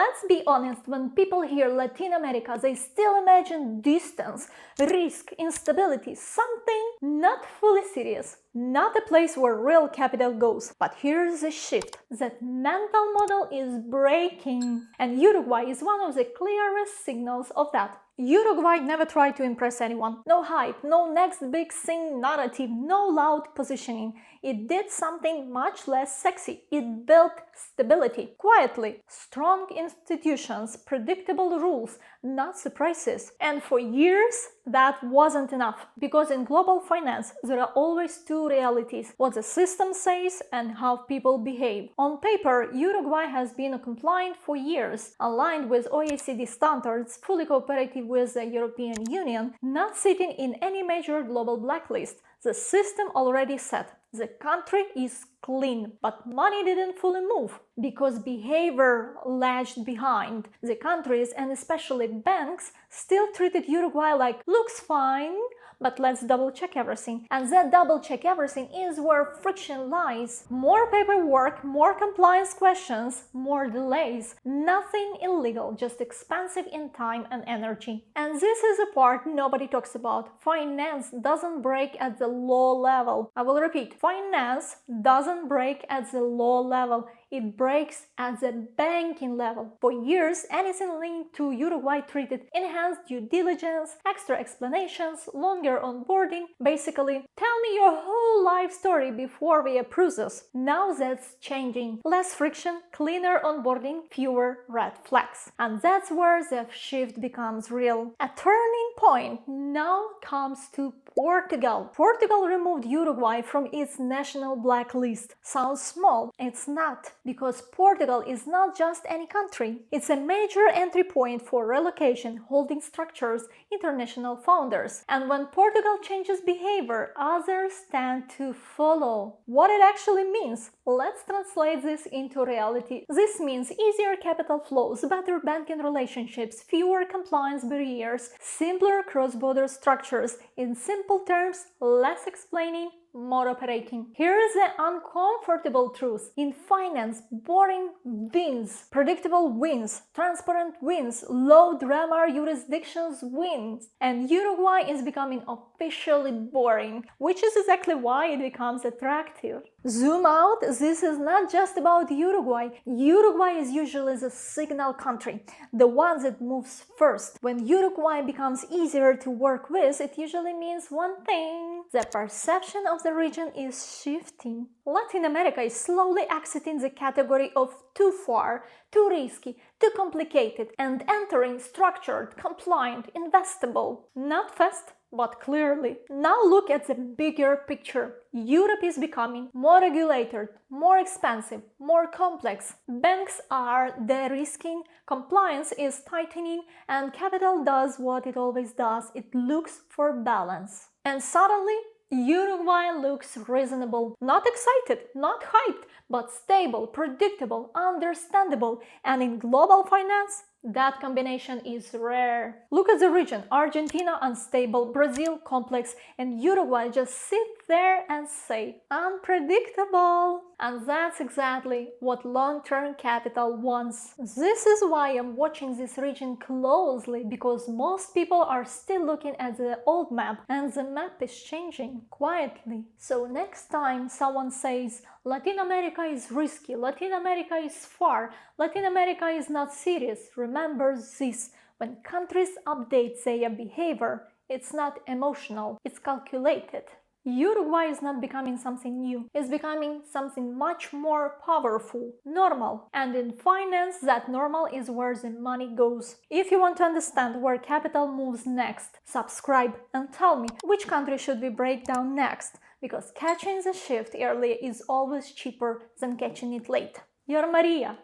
Let's be honest, when people hear Latin America, they still imagine distance, risk, instability, something not fully serious, not a place where real capital goes. But here's the shift. That mental model is breaking, and Uruguay is one of the clearest signals of that. Uruguay never tried to impress anyone. No hype, no next big thing narrative, no loud positioning. It did something much less sexy. It built stability, quietly. Strong institutions, predictable rules, not surprises. And for years, that wasn't enough. Because in global finance, there are always two realities: what the system says and how people behave. On paper, Uruguay has been compliant for years, aligned with OECD standards, fully cooperative with the European Union, not sitting in any major global blacklist. The system already set. The country is clean, but money didn't fully move because behavior lagged behind. The countries, and especially banks, still treated Uruguay like, looks fine, but let's double check everything. And that double check everything is where friction lies. More paperwork, more compliance questions, more delays. Nothing illegal, just expensive in time and energy. And this is a part nobody talks about. Finance doesn't break at the law level. I will repeat, finance doesn't break at the law level. It breaks at the banking level. For years, anything linked to Uruguay treated enhanced due diligence, extra explanations, longer onboarding. Basically, tell me your whole life story before we approve this. Now that's changing. Less friction, cleaner onboarding, fewer red flags. And that's where the shift becomes real. A turning point now comes to Portugal. Portugal removed Uruguay from its national blacklist. Sounds small. It's not. Because Portugal is not just any country. It's a major entry point for relocation, holding structures, international founders. And when Portugal changes behavior, others tend to follow. What it actually means? Let's translate this into reality. This means easier capital flows, better banking relationships, fewer compliance barriers, simpler cross-border structures. In simple terms, less explaining, more operating. Here is the uncomfortable truth. In finance, boring wins, predictable wins, transparent wins, low drama jurisdictions wins. And Uruguay is becoming officially boring, which is exactly why it becomes attractive. Zoom out, this is not just about Uruguay. Uruguay is usually the signal country, the one that moves first. When Uruguay becomes easier to work with, it usually means one thing: the perception of the region is shifting. Latin America is slowly exiting the category of too far, too risky, too complicated, and entering structured, compliant, investable. Not fast, but clearly. Now look at the bigger picture. Europe is becoming more regulated, more expensive, more complex. Banks are de-risking, compliance is tightening, and capital does what it always does. It looks for balance. And suddenly, Uruguay looks reasonable. Not excited, not hyped, but stable, predictable, understandable. And in global finance, that combination is rare. Look at the region. Argentina unstable, Brazil complex, and Uruguay just sit there and say unpredictable. And that's exactly what long-term capital wants. This is why I'm watching this region closely, because most people are still looking at the old map, and the map is changing quietly. So next time someone says Latin America is risky, Latin America is far, Latin America is not serious, remember this: when countries update their behavior, it's not emotional, it's calculated. Uruguay is not becoming something new, it's becoming something much more powerful, normal. And in finance, that normal is where the money goes. If you want to understand where capital moves next, subscribe and tell me which country should we break down next, because catching the shift early is always cheaper than catching it late. Your Maria.